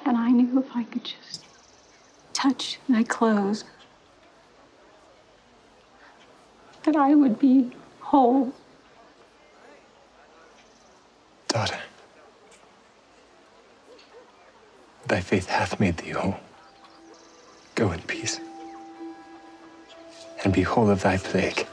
And I knew if I could just touch thy clothes, that I would be whole. Daughter, thy faith hath made thee whole. Go in peace, and be whole of thy plague.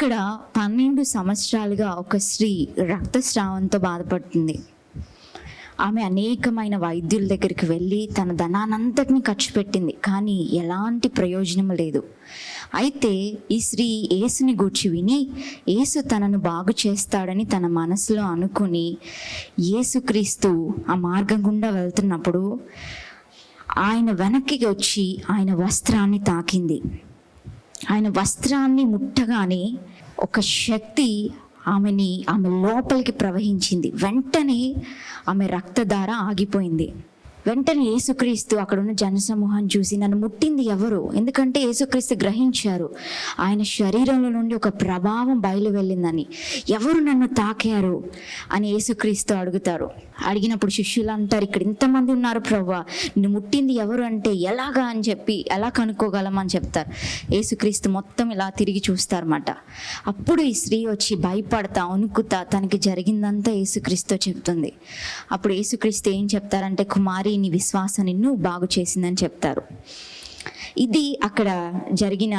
ఇక్కడ 12 సంవత్సరాలుగా ఒక స్త్రీ రక్తస్రావంతో బాధపడుతుంది. ఆమె అనేకమైన వైద్యుల దగ్గరికి వెళ్ళి తన ధనానంతటిని ఖర్చు పెట్టింది, కానీ ఎలాంటి ప్రయోజనం లేదు. అయితే ఈ స్త్రీ యేసుని గూర్చి విని యేసు తనను బాగు చేస్తాడని తన మనసులో అనుకుని యేసుక్రీస్తు ఆ మార్గం గుండా వెళ్తున్నప్పుడు ఆయన వెనక్కి వచ్చి ఆయన వస్త్రాన్ని తాకింది. ఆయన వస్త్రాన్ని ముట్టగానే ఒక శక్తి ఆమె లోపలికి ప్రవహించింది. వెంటనే ఆమె రక్తధార ఆగిపోయింది. వెంటనే యేసుక్రీస్తు అక్కడున్న జనసమూహాన్ని చూసి నన్ను ముట్టింది ఎవరు? ఎందుకంటే యేసుక్రీస్తు గ్రహించారు ఆయన శరీరంలో నుండి ఒక ప్రభావం బయలు వెళ్ళిందని. ఎవరు నన్ను తాకారు అని యేసుక్రీస్తు అడుగుతారు. అడిగినప్పుడు శిష్యులు అంటారు, ఇక్కడ ఇంతమంది ఉన్నారు ప్రభువా, నిన్ను ముట్టింది ఎవరు అంటే ఎలాగా అని చెప్పి ఎలా కనుక్కోగలమని చెప్తారు. యేసుక్రీస్తు మొత్తం ఇలా తిరిగి చూస్తారన్నమాట. అప్పుడు ఈ స్త్రీ వచ్చి భయపడతా వణుకుతా తనకి జరిగిందంతా యేసుక్రీస్తు చెప్తుంది. అప్పుడు యేసుక్రీస్తు ఏం చెప్తారంటే, కుమారి నీ విశ్వాసం నిన్ను బాగు చేసిందని చెప్తారు. ఇది అక్కడ జరిగిన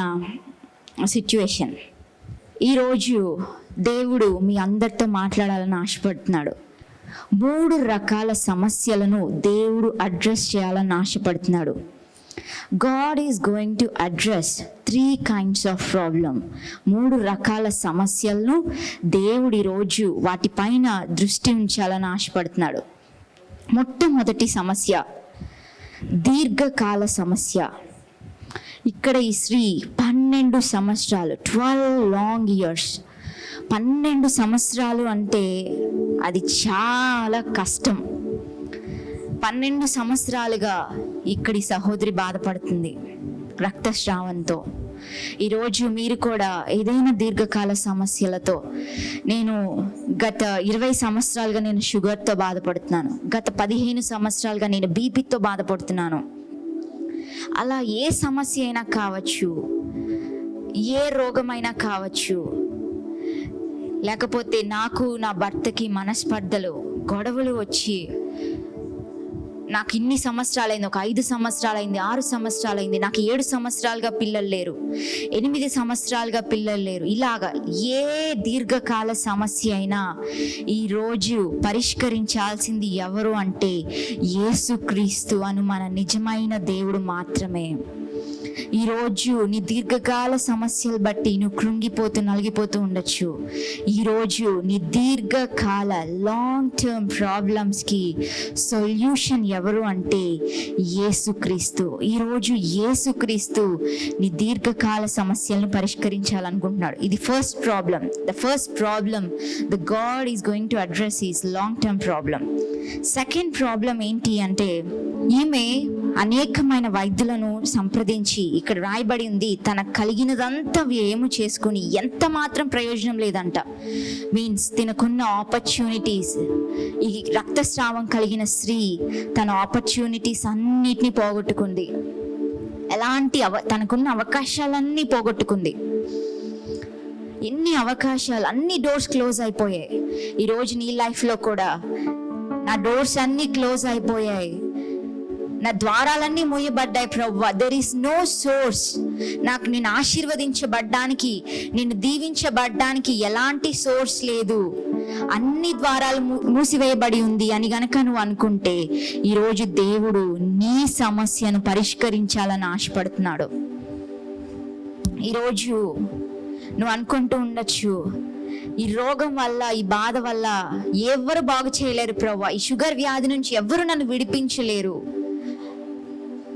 సిచ్యువేషన్. ఈరోజు దేవుడు మీ అందరితో మాట్లాడాలని ఆశపడుతున్నాడు. 3 రకాల సమస్యలను దేవుడు అడ్రస్ చేయాలని ఆశపడుతున్నాడు. God is going to address 3 kinds of problem. 3 రకాల సమస్యలను దేవుడు ఈరోజు వాటిపైన దృష్టి ఉంచాలని ఆశపడుతున్నాడు. మొట్టమొదటి సమస్య దీర్ఘకాల సమస్య. ఇక్కడ ఈ స్త్రీ 12 సంవత్సరాలు 12 లాంగ్ ఇయర్స్. 12 సంవత్సరాలు అంటే అది చాలా కష్టం. 12 సంవత్సరాలుగా ఇక్కడి సహోదరి బాధపడుతుంది రక్తస్రావంతో. ఈరోజు మీరు కూడా ఏదైనా దీర్ఘకాల సమస్యలతో, నేను గత 20 సంవత్సరాలుగా నేను షుగర్తో బాధపడుతున్నాను, గత 15 సంవత్సరాలుగా నేను బీపీతో బాధపడుతున్నాను, అలా ఏ సమస్య అయినా కావచ్చు, ఏ రోగమైనా కావచ్చు, లేకపోతే నాకు నా భర్తకి మనస్పర్ధలు గొడవలు వచ్చి నాకు ఇన్ని సంవత్సరాలైంది, ఒక 5 సంవత్సరాలైంది, 6 సంవత్సరాలైంది, నాకు 7 సంవత్సరాలుగా పిల్లలు లేరు, 8 సంవత్సరాలుగా పిల్లలు లేరు. ఇలాగా ఏ దీర్ఘకాల సమస్య అయినా ఈరోజు పరిష్కరించాల్సింది ఎవరు అంటే యేసుక్రీస్తు అను మన నిజమైన దేవుడు మాత్రమే. ఈరోజు నీ దీర్ఘకాల సమస్యలు బట్టి నువ్వు కృంగిపోతూ నలిగిపోతూ ఉండొచ్చు. ఈరోజు నీ దీర్ఘకాల లాంగ్ టర్మ్ ప్రాబ్లమ్స్కి సొల్యూషన్ ఎవరు అంటే యేసుక్రీస్తు. ఈరోజు యేసుక్రీస్తు నీ దీర్ఘకాల సమస్యలను పరిష్కరించాలనుకుంటున్నాడు. ఇది first problem. The first problem the God is going to address is long term problem. Second problem ఏంటి అంటే, ఈమె అనేకమైన వైద్యులను సంప్రదించి, ఇక్కడ రాయబడి ఉంది, తనకు కలిగినదంతా వ్యయము చేసుకుని ఎంత మాత్రం ప్రయోజనం లేదంట. మీన్స్ తనకున్న ఆపర్చునిటీస్, ఈ రక్తస్రావం కలిగిన స్త్రీ తన ఆపర్చునిటీస్ అన్నిటినీ పోగొట్టుకుంది. ఎలాంటి తనకున్న అవకాశాలన్నీ పోగొట్టుకుంది. ఎన్ని అవకాశాలు, అన్ని డోర్స్ క్లోజ్ అయిపోయాయి. ఈరోజు నీ లైఫ్లో కూడా నా డోర్స్ అన్నీ క్లోజ్ అయిపోయాయి, నా ద్వారాలన్నీ మూయబడ్డాయి ప్రభువా. There is no source. నాకు నేను ఆశీర్వదించబడ్డానికి, నేను దీవించబడ్డానికి ఎలాంటి సోర్స్ లేదు, అన్ని ద్వారాలు మూసివేయబడి ఉంది అని గనక నువ్వు అనుకుంటే, ఈరోజు దేవుడు నీ సమస్యను పరిష్కరించాలని ఆశపడుతున్నాడు. ఈరోజు నువ్వు అనుకుంటూ ఉండొచ్చు, ఈ రోగం వల్ల, ఈ బాధ వల్ల ఎవరు బాగు చేయలేరు ప్రభువా, ఈ షుగర్ వ్యాధి నుంచి ఎవరు నన్ను విడిపించలేరు,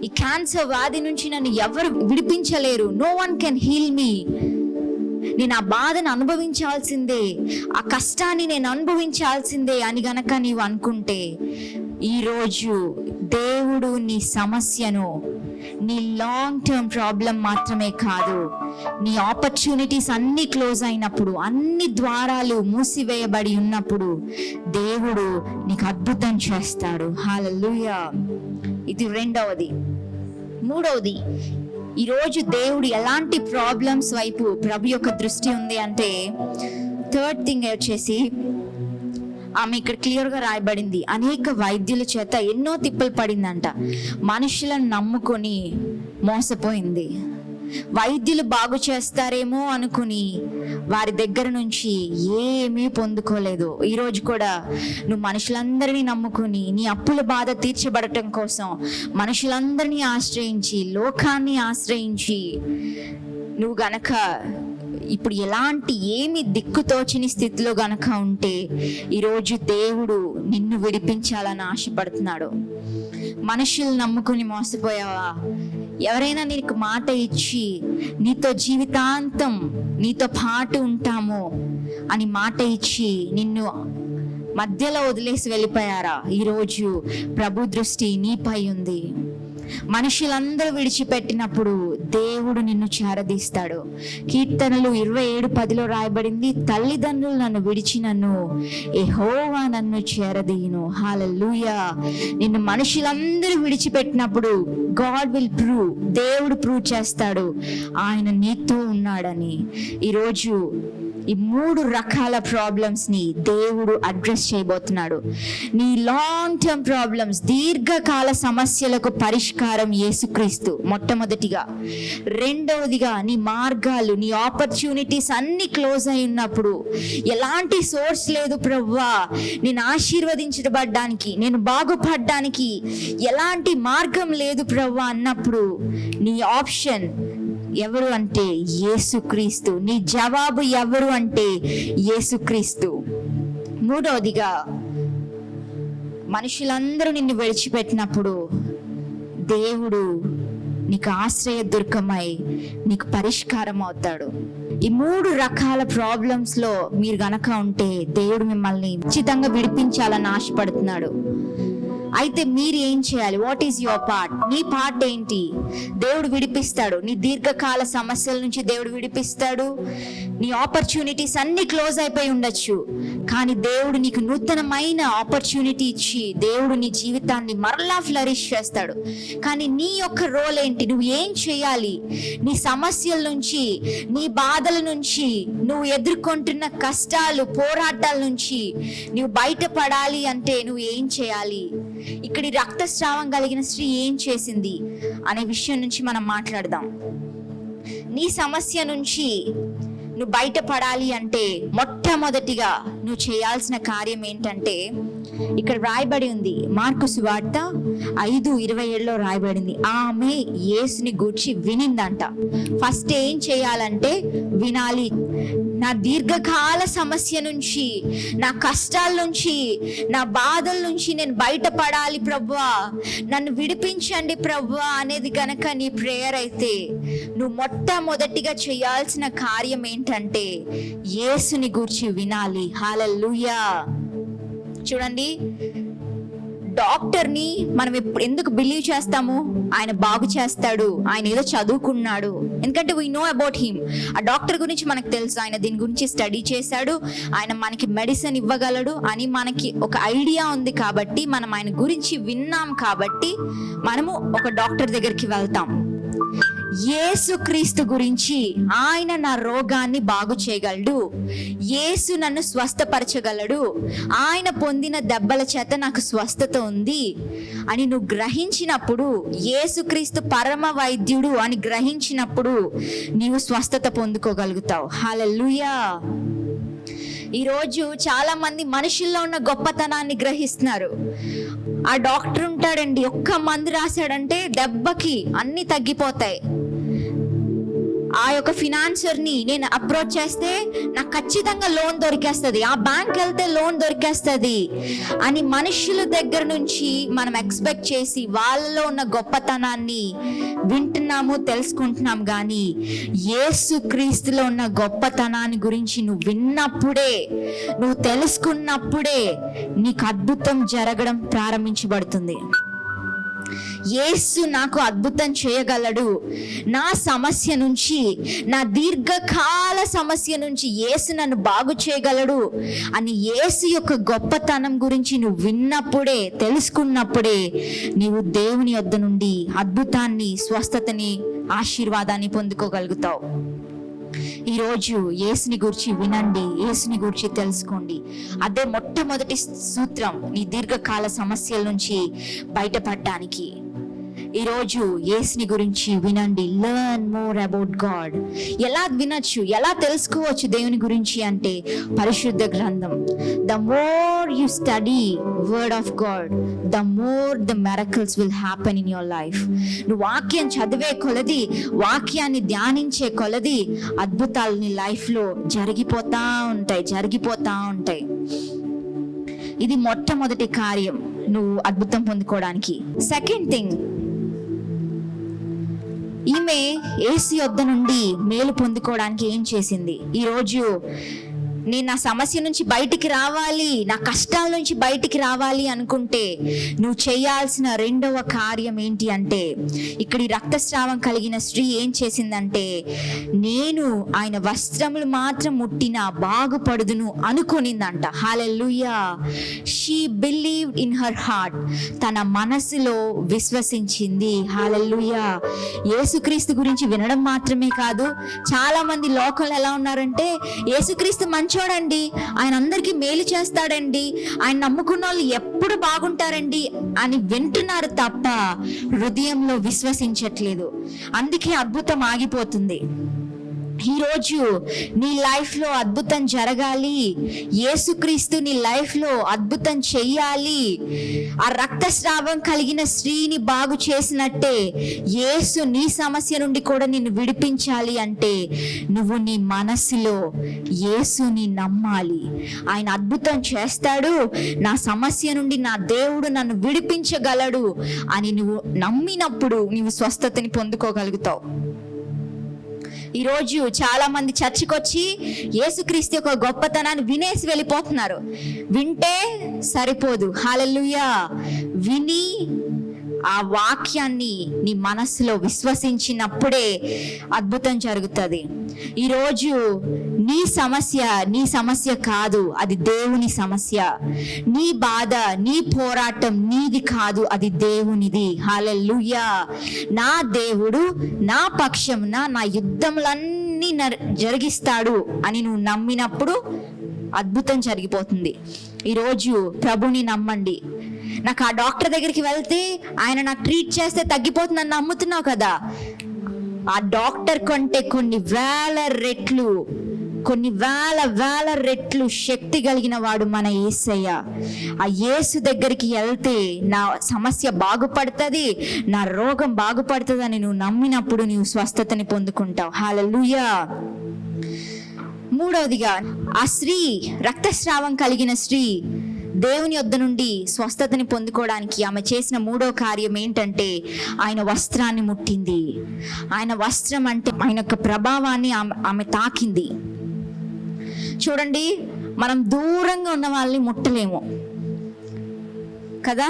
ఈ క్యాన్సర్ వ్యాధి నుంచి నన్ను ఎవరు విడిపించలేరు, no one can heal me. నేను ఆ బాధను అనుభవించాల్సిందే, ఆ కష్టాన్ని నేను అనుభవించాల్సిందే అని గనక నీవు అనుకుంటే, ఈరోజు దేవుడు నీ సమస్యను నీ లాంగ్ టర్మ్ ప్రాబ్లం మాత్రమే కాదు, నీ ఆపర్చునిటీస్ అన్ని క్లోజ్ అయినప్పుడు, అన్ని ద్వారాలు మూసివేయబడి ఉన్నప్పుడు దేవుడు నీకు అద్భుతం చేస్తాడు. హల్లెలూయా. ఇది రెండవది. మూడవది, ఈరోజు దేవుడు ఎలాంటి ప్రాబ్లమ్స్ వైపు ప్రభు యొక్క దృష్టి ఉంది అంటే, థర్డ్ థింగ్ వచ్చేసి ఆమె ఇక్కడ క్లియర్గా రాయబడింది, అనేక వైద్యుల చేత ఎన్నో తిప్పలు పడిందంట. మనుషులను నమ్ముకొని మోసపోయింది. వైద్యులు బాగు చేస్తారేమో అనుకుని వారి దగ్గర నుంచి ఏమీ పొందుకోలేదు. ఈరోజు కూడా నువ్వు మనుషులందరినీ నమ్ముకుని నీ అప్పుల బాధ తీర్చబడటం కోసం మనుషులందరినీ ఆశ్రయించి, లోకాన్ని ఆశ్రయించి నువ్వు గనక ఇప్పుడు ఎలాంటి ఏమి దిక్కుతోచని స్థితిలో గనక ఉంటే, ఈరోజు దేవుడు నిన్ను విడిపించాలని ఆశపడుతున్నాడు. మనుషులు నమ్ముకుని మోసపోయావా? ఎవరైనా నీకు మాట ఇచ్చి నీతో జీవితాంతం నీతో పాటు ఉంటాము అని మాట ఇచ్చి నిన్ను మధ్యలో వదిలేసి వెళ్ళిపోయారా? ఈరోజు ప్రభు దృష్టి నీపై ఉంది. మనుషులందరూ విడిచిపెట్టినప్పుడు దేవుడు నిన్ను చేరదీస్తాడు. కీర్తనలు 27:10 రాయబడింది, తల్లిదండ్రులు నన్ను విడిచినను యెహోవా నన్ను చేరదీయును. హల్లెలూయా. నిన్ను మనుషులందరూ విడిచిపెట్టినప్పుడు గాడ్ విల్ ప్రూవ్, దేవుడు ప్రూవ్ చేస్తాడు ఆయన నీతో ఉన్నాడని. ఈరోజు ఈ 3 రకాల ప్రాబ్లమ్స్ ని దేవుడు అడ్రస్ చేయబోతున్నాడు. నీ లాంగ్ టర్మ్ ప్రాబ్లమ్స్, దీర్ఘకాల సమస్యలకు పరిష్కారం యేసుక్రీస్తు మొట్టమొదటిగా. రెండవదిగా, నీ మార్గాలు, నీ ఆపర్చునిటీస్ అన్ని క్లోజ్ అయి ఉన్నప్పుడు, ఎలాంటి సోర్స్ లేదు ప్రభువా నేను ఆశీర్వదించబడ్డానికి, నేను బాగుపడ్డానికి ఎలాంటి మార్గం లేదు ప్రభువా అన్నప్పుడు నీ ఆప్షన్ ఎవరు అంటే యేసుక్రీస్తు. నీ జవాబు ఎవరు అంటే యేసుక్రీస్తు. మూడవదిగా, మనుషులందరూ నిన్ను విడిచిపెట్టినప్పుడు దేవుడు నీకు ఆశ్రయ దుర్గమై నీకు పరిష్కారం అవుతాడు. ఈ 3 రకాల ప్రాబ్లమ్స్ లో మీరు గనక ఉంటే దేవుడు మిమ్మల్ని ఖచ్చితంగా విడిపించాలని ఆశపడుతున్నాడు. అయితే మీరు ఏం చేయాలి? What is your part? నీ పార్ట్ ఏంటి? దేవుడు విడిపిస్తాడు. నీ దీర్ఘకాల సమస్యల నుంచి దేవుడు విడిపిస్తాడు. నీ ఆపర్చునిటీస్ అన్ని క్లోజ్ అయిపోయి ఉండొచ్చు, కానీ దేవుడు నీకు నూతనమైన ఆపర్చునిటీ ఇచ్చి దేవుడు నీ జీవితాన్ని మరలా ఫ్లరిష్ చేస్తాడు. కానీ నీ యొక్క రోల్ ఏంటి? నువ్వు ఏం చేయాలి? నీ సమస్యల నుంచి, నీ బాధల నుంచి, నువ్వు ఎదుర్కొంటున్న కష్టాలు, పోరాటాల నుంచి నువ్వు బయటపడాలి అంటే నువ్వు ఏం చేయాలి? ఇక్కడి రక్తస్రావం కలిగిన స్త్రీ ఏం చేసింది అనే విషయం నుంచి మనం మాట్లాడదాం. నీ సమస్య నుంచి నువ్వు బయటపడాలి అంటే మొట్టమొదటిగా నువ్వు చేయాల్సిన కార్యం ఏంటంటే, ఇక్కడ రాయబడి ఉంది, మార్కు సువార్త 5:27 రాయబడింది, ఆమె యేసుని గూర్చి వినిందంట. ఫస్ట్ ఏం చేయాలంటే వినాలి. నా దీర్ఘకాల సమస్య నుంచి, నా కష్టాల నుంచి, నా బాధల నుంచి నేను బయటపడాలి ప్రభువా, నన్ను విడిపించండి ప్రభువా అనేది గనక నీ ప్రేయర్ అయితే, నువ్వు మొట్టమొదటిగా చేయాల్సిన కార్యం ఏంటంటే యేసుని గూర్చి వినాలి. హల్లెలూయా. చూడండి, డాక్టర్ని మనం ఎందుకు బిలీవ్ చేస్తాము? ఆయన బాగు చేస్తాడు, ఆయన ఏదో చదువుకున్నాడు, ఎందుకంటే వీ నో అబౌట్ హిమ్. ఆ డాక్టర్ గురించి మనకు తెలుసు, ఆయన దీని గురించి స్టడీ చేశాడు, ఆయన మనకి మెడిసిన్ ఇవ్వగలడు అని మనకి ఒక ఐడియా ఉంది. కాబట్టి మనం ఆయన గురించి విన్నాం, కాబట్టి మనము ఒక డాక్టర్ దగ్గరికి వెళ్తాం. యేసుక్రీస్తు గురించి, ఆయన నా రోగాన్ని బాగు చేయగలడు, యేసు నన్ను స్వస్థపరచగలడు, ఆయన పొందిన దెబ్బల చేత నాకు స్వస్థత ఉంది అని నువ్వు గ్రహించినప్పుడు, యేసుక్రీస్తు పరమ వైద్యుడు అని గ్రహించినప్పుడు నీవు స్వస్థత పొందుకోగలుగుతావు. హల్లెలూయా. ఈరోజు చాలా మంది మనుషుల్లో ఉన్న గొప్పతనాన్ని గ్రహిస్తున్నారు. ఆ డాక్టర్ ఉంటాడండి, ఒక్క మందు రాశాడంటే దెబ్బకి అన్ని తగ్గిపోతాయి. ఆ యొక్క ఫినాన్సర్ని నేను అప్రోచ్ చేస్తే నాకు ఖచ్చితంగా లోన్ దొరికేస్తుంది, ఆ బ్యాంక్ వెళ్తే లోన్ దొరికేస్తుంది అని మనుషుల దగ్గర నుంచి మనం ఎక్స్పెక్ట్ చేసి వాళ్ళలో ఉన్న గొప్పతనాన్ని వింటున్నాము, తెలుసుకుంటున్నాం. కానీ యేసుక్రీస్తులో ఉన్న గొప్పతనాన్ని గురించి నువ్వు విన్నప్పుడే, నువ్వు తెలుసుకున్నప్పుడే నీకు అద్భుతం జరగడం ప్రారంభించబడుతుంది. యేసు నాకు అద్భుతం చేయగలడు, నా సమస్య నుంచి, నా దీర్ఘకాల సమస్య నుంచి యేసు నన్ను బాగు చేయగలడు అని యేసు యొక్క గొప్పతనం గురించి నువ్వు విన్నప్పుడే, తెలుసుకున్నప్పుడే నీవు దేవుని యొద్ద నుండి అద్భుతాన్ని, స్వస్థతని, ఆశీర్వాదాన్ని పొందుకోగలుగుతావు. ఈరోజు యేసుని గురించి వినండి, యేసుని గురించి తెలుసుకోండి. అదే మొట్టమొదటి సూత్రం నీ దీర్ఘకాల సమస్యల నుంచి బయటపడడానికి. ఈరోజు యేసుని గురించి వినండి. Learn more about God. ఎలా వినొచ్చు, ఎలా తెలుసుకోవచ్చు దేవుని గురించి అంటే పరిశుద్ధ గ్రంథం. The more you study word of God, the more the miracles will happen in your life. నువ్వు వాక్యం చదివే కొలది, వాక్యాన్ని ధ్యానించే కొలది అద్భుతాలు నీ లైఫ్లో జరిగిపోతా ఉంటాయి. ఇది మొట్టమొదటి కార్యం నువ్వు అద్భుతం పొందుకోవడానికి. సెకండ్ థింగ్, ఈమె యేసు యొద్ద నుండి మేలు పొందుకోవడానికి ఏం చేసింది? ఈరోజు నేను నా సమస్య నుంచి బయటికి రావాలి, నా కష్టాల నుంచి బయటికి రావాలి అనుకుంటే నువ్వు చేయాల్సిన రెండవ కార్యం ఏంటి అంటే, ఇక్కడ రక్తస్రావం కలిగిన స్త్రీ ఏం చేసిందంటే, నేను ఆయన వస్త్రములు మాత్రం ముట్టినా బాగుపడుదును అనుకునిందంట. Hallelujah. She believed in her heart. తన మనసులో విశ్వసించింది. హల్లెలూయా. యేసుక్రీస్తు గురించి వినడం మాత్రమే కాదు, చాలా మంది లోకంలో ఎలా ఉన్నారంటే, యేసుక్రీస్తు చూడండి, ఆయన అందరికీ మేలు చేస్తాడండి, ఆయన నమ్ముకున్న వాళ్ళు ఎప్పుడు బాగుంటారండి అని వింటున్నారు తప్ప హృదయంలో విశ్వసించట్లేదు. అందుకే అద్భుతం ఆగిపోతుంది. ఈరోజు నీ లైఫ్లో అద్భుతం జరగాలి, యేసుక్రీస్తు నీ లైఫ్లో అద్భుతం చెయ్యాలి, ఆ రక్తస్రావం కలిగిన స్త్రీని బాగు చేసినట్టే యేసు నీ సమస్య నుండి కూడా నిన్ను విడిపించాలి అంటే నువ్వు నీ మనసులో యేసుని నమ్మాలి. ఆయన అద్భుతం చేస్తాడు, నా సమస్య నుండి నా దేవుడు నన్ను విడిపించగలడు అని నువ్వు నమ్మినప్పుడు నీవు స్వస్థతని పొందుకోగలుగుతావు. ఈరోజు చాలా మంది చర్చికి వచ్చి యేసుక్రీస్తు యొక్క గొప్పతనాన్ని వినేసి వెళ్ళిపోతున్నారు. వింటే సరిపోదు, హల్లెలూయా. విని ఆ వాక్యాన్ని నీ మనసులో విశ్వసించినప్పుడే అద్భుతం జరుగుతుంది. ఈరోజు నీ సమస్య కాదు, అది దేవుని సమస్య. నీ బాధ, నీ పోరాటం నీది కాదు, అది దేవునిది. హల్లెలూయా. నా దేవుడు నా పక్షమున నా యుద్ధములన్నీ జరిగిస్తాడు అని నువ్వు నమ్మినప్పుడు అద్భుతం జరిగిపోతుంది. ఈరోజు ప్రభుని నమ్మండి. నాకు ఆ డాక్టర్ దగ్గరికి వెళ్తే ఆయన నాకు ట్రీట్ చేస్తే తగ్గిపోతుందని నమ్ముతున్నావు కదా, ఆ డాక్టర్ కంటే కొన్ని వేల రెట్లు శక్తి కలిగిన వాడు మన యేసయ్య. ఆ యేసు దగ్గరికి వెళ్తే నా సమస్య బాగుపడుతుంది, నా రోగం బాగుపడుతుంది అని నువ్వు నమ్మినప్పుడు నీవు స్వస్థతని పొందుకుంటావు. హల్లెలూయా. మూడవదిగా, ఆ స్త్రీ, రక్తస్రావం కలిగిన స్త్రీ దేవుని యొద్ద నుండి స్వస్థతని పొందుకోవడానికి ఆమె చేసిన మూడో కార్యం ఏంటంటే ఆయన వస్త్రాన్ని ముట్టింది. ఆయన వస్త్రం అంటే ఆయన యొక్క ప్రభావాన్ని ఆమె తాకింది. చూడండి, మనం దూరంగా ఉన్న వాళ్ళని ముట్టలేము కదా.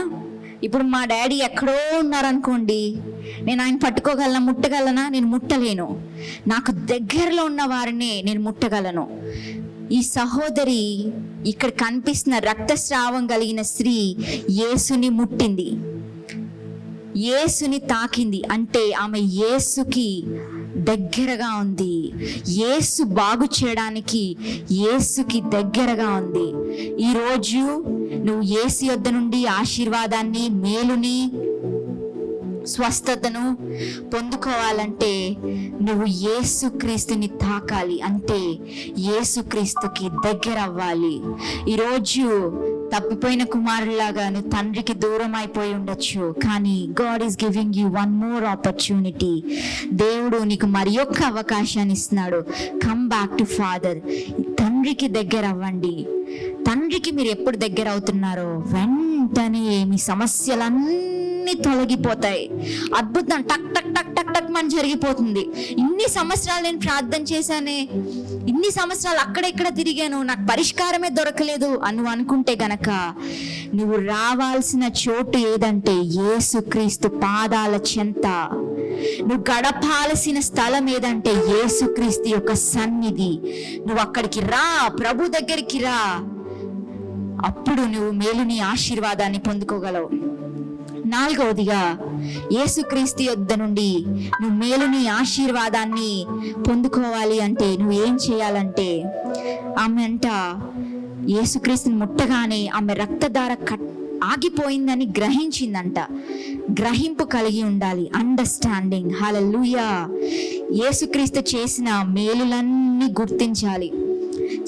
ఇప్పుడు మా డాడీ ఎక్కడో ఉన్నారనుకోండి, నేను ఆయన పట్టుకోగలనా, ముట్టగలనా? నేను ముట్టలేను. నాకు దగ్గరలో ఉన్న వారిని నేను ముట్టగలను. ఈ సహోదరి, ఇక్కడ కనిపిస్తున్న రక్తస్రావం కలిగిన స్త్రీ యేసుని ముట్టింది, యేసుని తాకింది. అంటే ఆమె యేసుకి దగ్గరగా ఉంది. యేసు బాగు చేయడానికి యేసుకి దగ్గరగా ఉంది. ఈరోజు నువ్వు యేసు యొద్ద నుండి ఆశీర్వాదాన్ని, మేలుని, స్వస్థతను పొందుకోవాలంటే నువ్వు యేసుక్రీస్తుని తాకాలి. అంటే యేసుక్రీస్తుకి దగ్గర అవ్వాలి. ఈరోజు తప్పిపోయిన కుమారులాగా నువ్వు తండ్రికి దూరం అయిపోయి ఉండొచ్చు, కానీ God is giving you one more opportunity. దేవుడు నీకు మరి ఒక్క అవకాశాన్ని ఇస్తున్నాడు. Come back to father. తండ్రికి దగ్గర అవ్వండి. తండ్రికి మీరు ఎప్పుడు దగ్గర అవుతున్నారో వెంటనే మీ సమస్యలన్నీ అన్నీ తొలగిపోతాయి. అద్భుతం టక్ టక్ టక్ టక్ టక్ మన జరిగిపోతుంది. ఇన్ని సంవత్సరాలు నేను ప్రార్థన చేశానే, ఇన్ని సంవత్సరాలు అక్కడెక్కడ తిరిగాను, నాకు పరిష్కారమే దొరకలేదు అని నువ్వు అనుకుంటే గనక నువ్వు రావాల్సిన చోటు ఏదంటే యేసుక్రీస్తు పాదాల చెంత. నువ్వు గడపాల్సిన స్థలం ఏదంటే యేసుక్రీస్తు యొక్క సన్నిధి. నువ్వు అక్కడికి రా, ప్రభు దగ్గరికి రా. అప్పుడు నువ్వు మేలుని ఆశీర్వాదాన్ని పొందుకోగలవు. 4వదిగా యేసుక్రీస్తు యొద్ద నుండి నువ్వు మేలుని ఆశీర్వాదాన్ని పొందుకోవాలి అంటే నువ్వు ఏం చేయాలంటే, ఆమె అంట యేసుక్రీస్తుని ముట్టగానే ఆమె రక్తధార ఆగిపోయిందని గ్రహించిందంట. గ్రహింపు కలిగి ఉండాలి, అండర్స్టాండింగ్. హల్లెలూయా. యేసుక్రీస్తు చేసిన మేలులన్నీ గుర్తించాలి.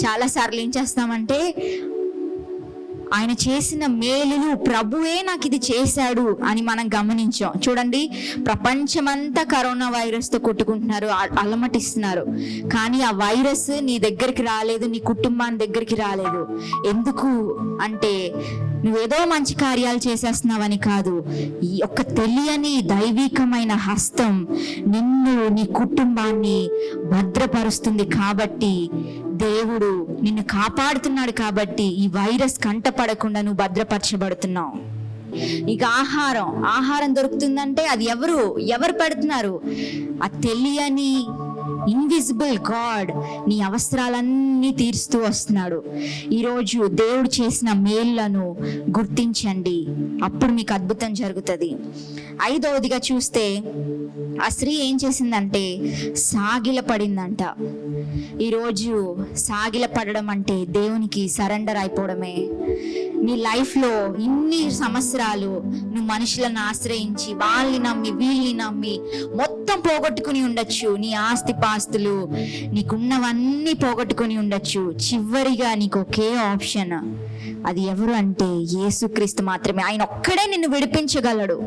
చాలాసార్లు ఏం చేస్తామంటే, ఆయన చేసిన మేలులు ప్రభువే నాకు ఇది చేశాడు అని మనం గమనించాం. చూడండి, ప్రపంచమంతా కరోనా వైరస్తో కొట్టుకుంటున్నారు, అలమటిస్తున్నారు. కానీ ఆ వైరస్ నీ దగ్గరికి రాలేదు, నీ కుటుంబాన్ని దగ్గరికి రాలేదు. ఎందుకు అంటే నువ్వేదో మంచి కార్యాలు చేసేస్తున్నావని కాదు. ఈ యొక్క తెలియని దైవికమైన హస్తం నిన్ను, నీ కుటుంబాన్ని భద్రపరుస్తుంది. కాబట్టి దేవుడు నిన్ను కాపాడుతున్నాడు. కాబట్టి ఈ వైరస్ కంటపడకుండా నువ్వు భద్రపరచబడుతున్నావు. ఇక ఆహారం దొరుకుతుందంటే అది ఎవరు పెడుతున్నారు? ఆ తెలియని ఇన్విజిబుల్ గాడ్ నీ అవసరాలన్నీ తీరుస్తూ వస్తున్నాడు. ఈరోజు దేవుడు చేసిన మేలులను గుర్తించండి, అప్పుడు మీకు అద్భుతం జరుగుతుంది. 5వదిగా చూస్తే ఆ స్త్రీ ఏం చేసిందంటే సాగిల పడిందంట. ఈరోజు సాగిల పడడం అంటే దేవునికి సరెండర్ అయిపోవడమే. నీ లైఫ్లో ఇన్ని సంవత్సరాలు నువ్వు మనుషులను ఆశ్రయించి వాళ్ళని నమ్మి వీళ్ళని నమ్మి మొత్తం పోగొట్టుకుని ఉండొచ్చు. నీ ఆస్తిపాస్తులు నీకున్నవన్నీ పోగొట్టుకుని ఉండొచ్చు. చివరిగా నీకు ఒకే ఆప్షన్, అది ఎవరు అంటే యేసుక్రీస్తు మాత్రమే. ఆయన ఒక్కడే నిన్ను విడిపించగలడు.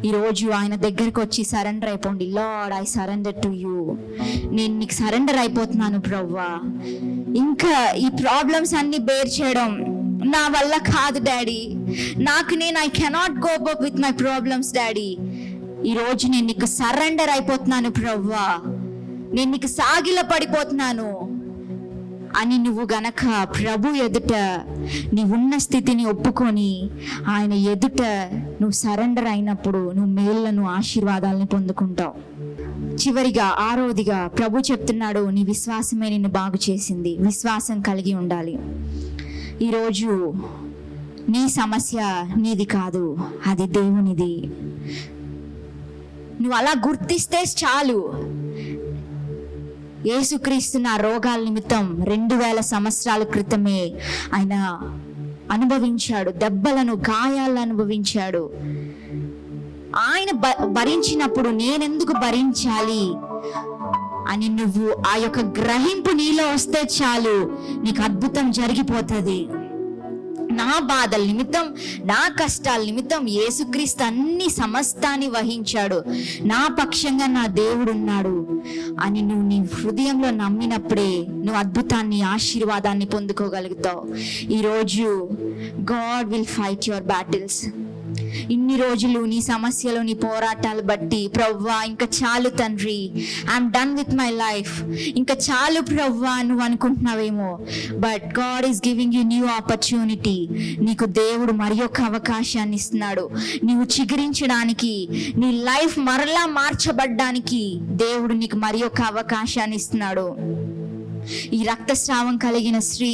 ఈరోజు ఆయన దగ్గరకు వచ్చి సరెండర్ అయిపోండి. Lord, I surrender to you. నేను నీకు సరెండర్ అయిపోతున్నాను ప్రభువా. ఇంకా ఈ ప్రాబ్లమ్స్ అన్ని బేర్ చేయడం నా వల్ల కాదు daddy. I cannot go up with my problems daddy. ఈరోజు నేను నీకు సరెండర్ అయిపోతున్నాను ప్రభువా, నేను నీకు సాగిల పడిపోతున్నాను అని నువ్వు గనక ప్రభు ఎదుట నీవున్న స్థితిని ఒప్పుకొని ఆయన ఎదుట నువ్వు సరెండర్ అయినప్పుడు నువ్వు మేలులను, ఆశీర్వాదాలను పొందుకుంటావు. చివరిగా 6వదిగా ప్రభు చెప్తున్నాడు, నీ విశ్వాసమే నిన్ను బాగు చేసింది. విశ్వాసం కలిగి ఉండాలి. ఈరోజు నీ సమస్య నీది కాదు, అది దేవునిది. నువ్వు అలా గుర్తిస్తే చాలు. యేసుక్రీస్తు నా రోగాల నిమిత్తం 2000 సంవత్సరాల క్రితమే ఆయన అనుభవించాడు. దెబ్బలను, గాయాలను అనుభవించాడు. ఆయన భరించినప్పుడు నేనెందుకు భరించాలి అని నువ్వు ఆ యొక్క గ్రహింపు నీలో వస్తే చాలు, నీకు అద్భుతం జరిగిపోతుంది. నా బాధల నిమిత్తం, నా కష్టాల నిమిత్తం యేసుక్రీస్తు అన్ని సమస్తాన్ని వహించాడు. నా పక్షంగా నా దేవుడు ఉన్నాడు అని నువ్వు నీ హృదయంలో నమ్మినప్పుడే నువ్వు అద్భుతాన్ని, ఆశీర్వాదాన్ని పొందుకోగలుగుతావు. ఈరోజు God will fight your battles. ఇన్ని రోజులు నీ సమస్యలు, నీ పోరాటాలు బట్టి ప్రవ్వా ఇంకా చాలు తండ్రి, I'm done with my life, ఇంకా చాలు ప్రవ్వా నువ్వు అనుకుంటున్నావేమో. But God is giving you new opportunity. నీకు దేవుడు మరి ఒక అవకాశాన్ని ఇస్తున్నాడు. నీవు చిగురించడానికి, నీ లైఫ్ మరలా మార్చబడ్డానికి దేవుడు నీకు మరి ఒక అవకాశాన్ని ఇస్తున్నాడు. ఈ రక్తస్రావం కలిగిన స్త్రీ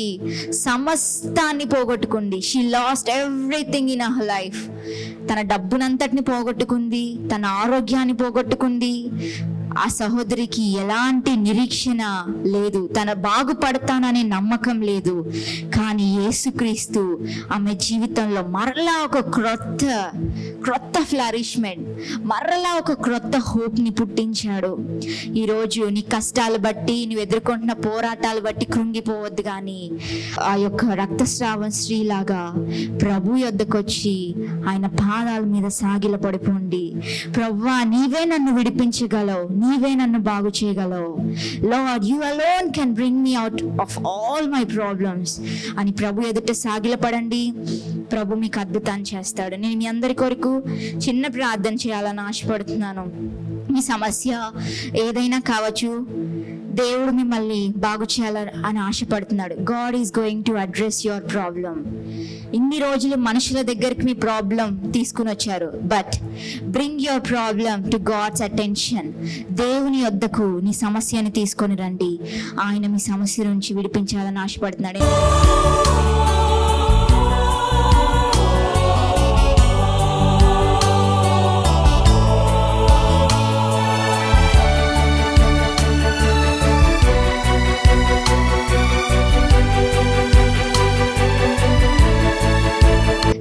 సమస్తాన్ని పోగొట్టుకుంది. She lost everything in her life. తన డబ్బునంతటిని పోగొట్టుకుంది, తన ఆరోగ్యాన్ని పోగొట్టుకుంది. ఆ సహోదరికి ఎలాంటి నిరీక్షణ లేదు, తన బాగుపడతాననే నమ్మకం లేదు. కానీ యేసుక్రీస్తు ఆమె జీవితంలో మరలా ఒక క్రొత్త ఫ్లరిష్మెంట్, మరలా ఒక క్రొత్త హోప్ని పుట్టించాడు. ఈరోజు నీ కష్టాలు బట్టి, నువ్వు ఎదుర్కొంటున్న పోరాటాలు బట్టి కృంగిపోవద్దు. కానీ ఆ యొక్క రక్తస్రావం స్త్రీలాగా ప్రభు యొద్దకు వచ్చి ఆయన పాదాల మీద సాగిల పడిపోండి. ప్రభువా, నీవే నన్ను విడిపించగలవు, నీవే నన్ను బాగు చేయగలవు. Lord, you alone can bring me out of all my problems అని ప్రభు ఎదుట సాగిలపడండి. ప్రభు మీకు అద్భుతాన్ని చేస్తాడు. నేను మీ అందరి కొరకు చిన్న ప్రార్థన చేయాలని ఆశపడుతున్నాను. మీ సమస్య ఏదైనా కావచ్చు, దేవుడు మిమ్మల్ని బాగు చేయాలని ఆశపడుతున్నాడు. God is going to address your problem. ఇన్ని రోజులు మనుషుల దగ్గరికి మీ ప్రాబ్లం తీసుకుని వచ్చారు, but bring your problem to God's attention. దేవుని వద్దకు నీ సమస్యని తీసుకొని రండి. ఆయన మీ సమస్య నుంచి విడిపించాలని ఆశపడుతున్నాడు.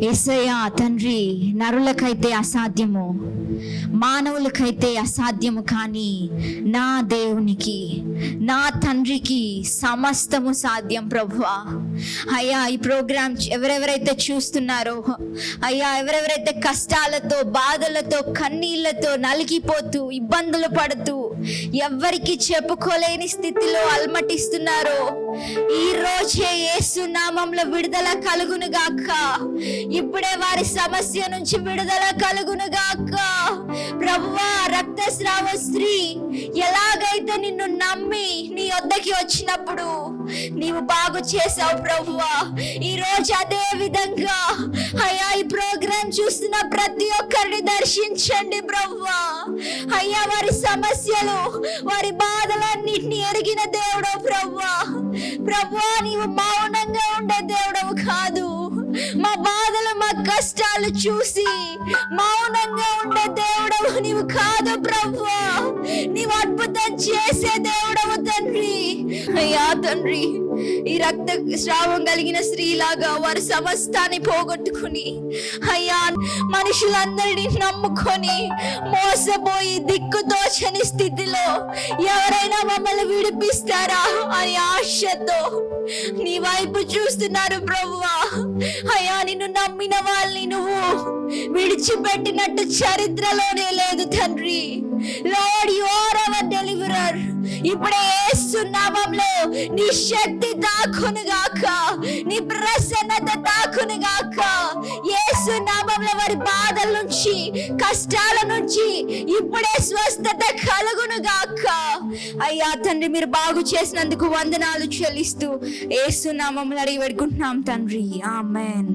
యేసయ్యా తండ్రి, నరులకైతే అసాధ్యము, మానవులకైతే అసాధ్యము, కానీ నా దేవునికి, నా తండ్రికి సమస్తము సాధ్యం ప్రభువా. అయ్యా, ఈ ప్రోగ్రామ్ ఎవరెవరైతే చూస్తున్నారో అయ్యా, ఎవరెవరైతే కష్టాలతో, బాధలతో, కన్నీళ్లతో నలిగిపోతూ, ఇబ్బందులు పడుతూ, ఎవ్వరికి చెప్పుకోలేని స్థితిలో అల్మటిస్తున్నారో, ఈ రోజే యేసు నామములో విడుదల కలుగును గాక. ఇప్పుడే వారి సమస్య నుంచి విడుదల కలుగును గాక. ప్రభువా, రక్తస్రావ స్త్రీ ఎలాగైతే నిన్ను నమ్మి నీ వద్దకి వచ్చినప్పుడు నీవు బాగు చేసావు ప్రభువా, ఈ రోజు అదే విధంగా అయ్యా ఈ ప్రోగ్రామ్ చూస్తున్న ప్రతి ఒక్కరిని దర్శించండి ప్రభువా. అయ్యా, వారి సమస్యలు, వారి బాధలన్నిటిని ఎరిగిన దేవుడు ప్రభువా. ప్రభువా, నీవు మౌనంగా ఉండే దేవుడవు కాదు. మా బాధలు, మా కష్టాలు చూసి మౌనంగా ఉండే దేవుడవు నీవు కాదు ప్రభువా. నీవు అద్భుతం చేసే దేవుడవు తండ్రి. అయ్యా తండ్రి, ఈ రక్త స్రావం కలిగిన స్త్రీలాగా వారి సమస్తాన్ని పోగొట్టుకుని అయ్యా మనుషులందరినీ నమ్ముకొని మోసపోయి దిక్కుతోచని స్థితిలో ఎవరైనా మమ్మల్ని విడిపిస్తారా అని ఆశతో నీ వైపు చూస్తున్నారు ప్రభువా. అయ్యా, నిన్ను నమ్మిన వాళ్ళని నువ్వు విడిచిపెట్టినట్టు చరిత్రలోనే లేదు తండ్రి. Lord, you are our deliverer. ఇప్పుడే యేసు నామములో నీ శక్తి తాకును గాక, నీ ప్రసన్నత తాకును గాక. యేసు నామములో వారి బాధల నుంచి, కష్టాల నుంచి ఇప్పుడే స్వస్థత కలుగును గాక. అయ్యా తండ్రి, మీరు బాగు చేసినందుకు వందనాలు చెల్లిస్తూ యేసు నామములో అడిగి పెట్టుకుంటున్నాం తండ్రి. ఆమేన్.